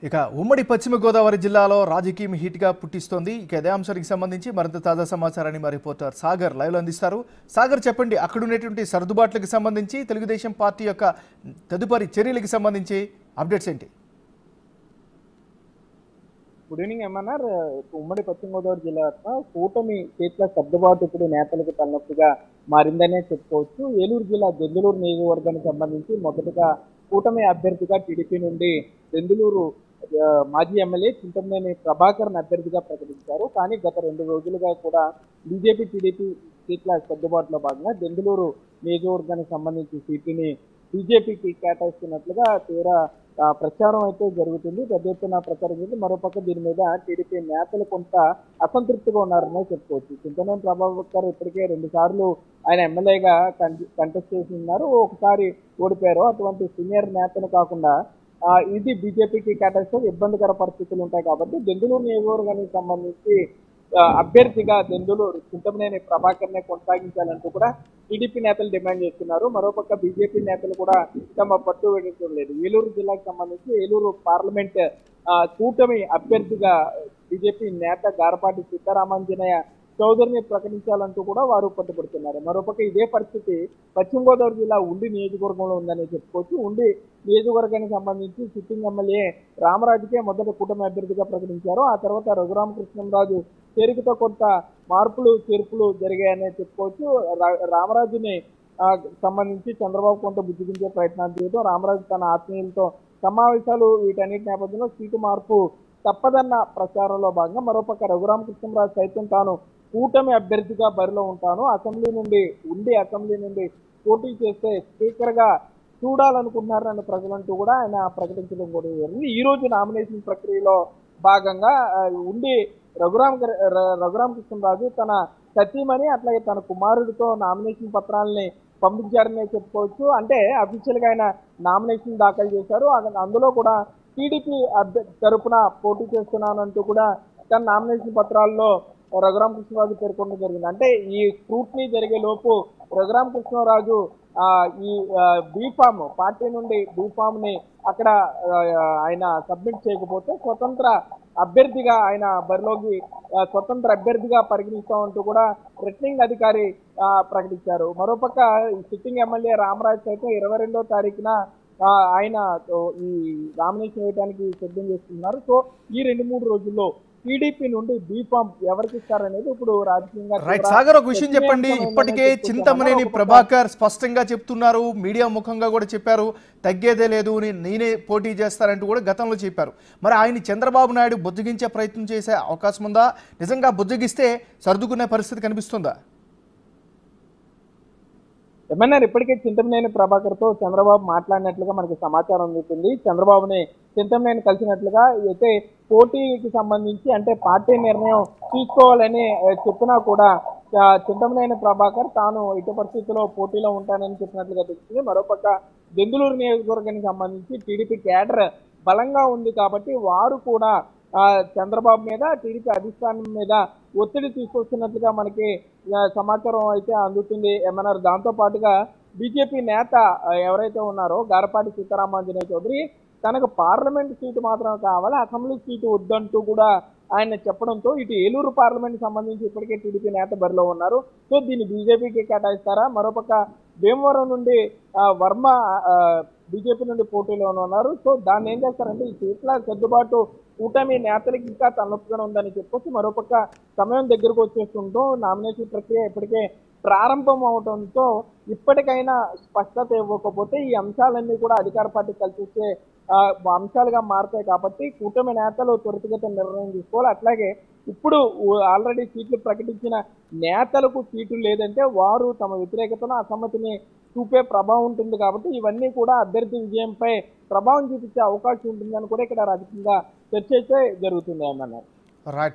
ఇక ఉమ్మడి పశ్చిమ గోదావరి జిల్లాలో రాజకీయం హీట్గా పుట్టిస్తోంది. ఇక అదే అంశానికి సంబంధించి మరింత తాజా సమాచారాన్ని మా రిపోర్టర్ సాగర్ లైవ్లో అందిస్తారు. సాగర్, చెప్పండి, అక్కడ ఉన్నటువంటి సర్దుబాట్లకు సంబంధించి తెలుగుదేశం పార్టీ యొక్క తదుపరి చర్యలకు సంబంధించి అప్డేట్స్ ఏంటి? Good evening MNR. ఉమ్మడి పశ్చిమ గోదావరి జిల్లా కూటమి చేతుల సర్దుబాటు ఇప్పుడు నేతలకు తలనొప్పిగా మారిందనే చెప్పుకోవచ్చు. ఏలూరు జిల్లా దెందులూరు నియోజకవర్గానికి సంబంధించి మొదటగా కూటమి అభ్యర్థిగా టీడీపీ నుండి దెందులూరు మాజీ ఎమ్మెల్యే చింతమనేని ప్రభాకర్ని అభ్యర్థిగా ప్రకటించారు. కానీ గత 2 రోజులుగా కూడా బీజేపీ టీడీపీ సీట్ల సర్దుబాటులో భాగంగా దెందులూరు నియోజకవర్గానికి సంబంధించి సీటుని బీజేపీకి కేటాయిస్తున్నట్లుగా తీవ్ర ప్రచారం అయితే జరుగుతుంది. పెద్ద ఎత్తున ప్రచారం జరిగింది. మరోపక్క దీని మీద టీడీపీ నేతలు కొంత అసంతృప్తిగా ఉన్నారనే చెప్పుకోవచ్చు. చింతమనేని ప్రభాకర్ ఇప్పటికే 2 సార్లు ఆయన ఎమ్మెల్యేగా కంటెస్ట్ చేసి ఉన్నారు. ఒకసారి ఓడిపోయారు. అటువంటి సీనియర్ నేతలు కాకుండా ఇది బీజేపీకి కేటాయిస్తే ఇబ్బందికర పరిస్థితులు ఉంటాయి కాబట్టి దెందులూరు నియోజకవర్గానికి సంబంధించి అభ్యర్థిగా దెందులూరు చింతమనేని ప్రభాకర్నే కొనసాగించాలంటూ కూడా టీడీపీ నేతలు డిమాండ్ చేస్తున్నారు. మరోపక్క బీజేపీ నేతలు కూడా తమ పట్టు వేయడం లేదు. ఏలూరు జిల్లాకు సంబంధించి ఏలూరు పార్లమెంట్ కూటమి అభ్యర్థిగా బీజేపీ నేత గారపాటి సీతారామాంజనేయ చౌదరిని ప్రకటించాలంటూ కూడా వారు పట్టుబడుతున్నారు. మరోపక్క ఇదే పరిస్థితి పశ్చిమ గోదావరి జిల్లా ఉండి నియోజకవర్గంలో ఉందని చెప్పుకోవచ్చు. ఉండి నియోజకవర్గానికి సంబంధించి సిట్టింగ్ ఎమ్మెల్యే రామరాజుకే మొదట కూటమి అభ్యర్థిగా ప్రకటించారు. ఆ తర్వాత రఘురామకృష్ణంరాజు చేరికతో కొంత మార్పులు చేర్పులు జరిగాయనే చెప్పుకోవచ్చు. రామరాజుని సంబంధించి చంద్రబాబు కొంత బుజ్జిగించే ప్రయత్నాలు చేయడం, రామరాజు తన ఆత్మీయులతో సమావేశాలు, వీటన్నిటి నేపథ్యంలో సీటు మార్పు తప్పదన్న ప్రచారంలో భాగంగా మరోపక్క రఘురామకృష్ణంరాజు సైతం తాను కూటమి అభ్యర్థిగా బరిలో ఉంటాను, అసెంబ్లీ నుండి పోటీ చేస్తే స్పీకర్ గా చూడాలనుకుంటున్నారని ప్రజలంటూ కూడా ఆయన ప్రకటించడం కూడా జరిగింది. ఈ రోజు నామినేషన్ ప్రక్రియలో భాగంగా ఉండి రఘురామకృష్ణరాజు తన సతీమణి అట్లాగే తన కుమారుడితో నామినేషన్ పత్రాలని పంపించారనే చెప్పుకోవచ్చు. అంటే అఫీషియల్ గా ఆయన నామినేషన్ దాఖలు చేశారు. అందులో కూడా టీడీపీ తరపున పోటీ చేస్తున్నానంటూ కూడా తన నామినేషన్ పత్రాల్లో రఘురామకృష్ణరాజు పేర్కొనడం జరిగింది. అంటే ఈ స్క్రూట్నీ జరిగే లోపు రఘురామకృష్ణరాజు ఈ బీఫామ్ పార్టీ నుండి బీఫామ్ ని అక్కడ ఆయన సబ్మిట్ చేయకపోతే స్వతంత్ర అభ్యర్థిగా ఆయన బరిలోకి స్వతంత్ర అభ్యర్థిగా పరిగణిస్తామంటూ కూడా రిటర్నింగ్ అధికారి ప్రకటించారు. మరోపక్క సిట్టింగ్ ఎమ్మెల్యే రామరాజు సైతం 22వ తారీఖున ఆయన ఈ నామినేషన్ వేయడానికి సిద్ధం చేస్తున్నారు. సో ఈ 2-3 రోజుల్లో టీడీపీ నుండి బీఫామ్ ఎవరికి ఇస్తారనేది ఇప్పుడు రాజకీయంగా. రైట్ సాగర్, ఒక విషయం చెప్పండి. ఇప్పటికే చింతమనేని ప్రభాకర్ స్పష్టంగా చెప్తున్నారు, మీడియా ముఖంగా కూడా చెప్పారు, తగ్గేదే లేదు, నేనే పోటీ చేస్తారంటూ కూడా గతంలో చెప్పారు. మరి ఆయన చంద్రబాబు నాయుడు బుజ్జగించే ప్రయత్నం చేసే అవకాశం ఉందా? నిజంగా బుజ్జగిస్తే సర్దుకునే పరిస్థితి కనిపిస్తుందా? ఏమన్నారు, ఇప్పటికే చింతమనేని ప్రభాకర్ తో చంద్రబాబు మాట్లాడినట్లుగా మనకి సమాచారం అందుతుంది. చంద్రబాబుని చింతమనేని కలిసినట్లుగా అయితే పోటీకి సంబంధించి అంటే పార్టీ నిర్ణయం తీసుకోవాలని చెప్పినా కూడా చింతమనేని ప్రభాకర్ తాను ఎట్టి పరిస్థితుల్లో పోటీలో ఉంటానని చెప్పినట్లుగా తెలిసింది. మరోపక్క దెందులూరు నియోజకవర్గానికి సంబంధించి టీడీపీ క్యాడర్ బలంగా ఉంది కాబట్టి వారు కూడా చంద్రబాబు మీద టీడీపీ అధిష్టానం మీద ఒత్తిడి తీసుకొస్తున్నట్లుగా మనకి సమాచారం అయితే అందుతుంది ఏమన్నారు. దాంతో పాటుగా బీజేపీ నేత ఎవరైతే ఉన్నారో గారపాటి సీతారామాంజనేయ చౌదరి తనకు పార్లమెంట్ సీటు మాత్రమే కావాలి, అసెంబ్లీ సీటు వద్దంటూ కూడా ఆయన చెప్పడంతో ఇటు ఏలూరు పార్లమెంట్ సంబంధించి ఇప్పటికే టీడీపీ నేత బరిలో ఉన్నారు. సో దీన్ని బీజేపీకి కేటాయిస్తారా? మరోపక్క భీమవరం నుండి వర్మ బీజేపీ నుండి పోటీలో ఉన్నారు. సో దాన్ని ఏం చేస్తారంటే ఈ సీట్ల సర్దుబాటు కూటమి నేతలకి ఇంకా తలనొప్పిగా ఉందని చెప్పొచ్చు. మరోపక్క సమయం దగ్గరకు వచ్చేస్తుంటూ నామినేషన్ ప్రక్రియ ఇప్పటికే ప్రారంభం అవడంతో ఇప్పటికైనా స్పష్టత ఇవ్వకపోతే ఈ అంశాలన్నీ కూడా అధికార పార్టీ కలిసి అంశాలుగా మారుతాయి. కాబట్టి కూటమి నేతలు త్వరితగతిన నిర్ణయం తీసుకోవాలి. అట్లాగే ఇప్పుడు ఆల్రెడీ సీట్లు ప్రకటించిన నేతలకు సీట్లు లేదంటే వారు తమ వ్యతిరేకతను అసమ్మతిని చూపే ప్రభావం ఉంటుంది. కాబట్టి ఇవన్నీ కూడా అభ్యర్థి విజయంపై ప్రభావం చూపించే అవకాశం ఉంటుందని కూడా ఇక్కడ రాజకీయంగా చర్చ అయితే జరుగుతుంది అన్నారు. రైట్.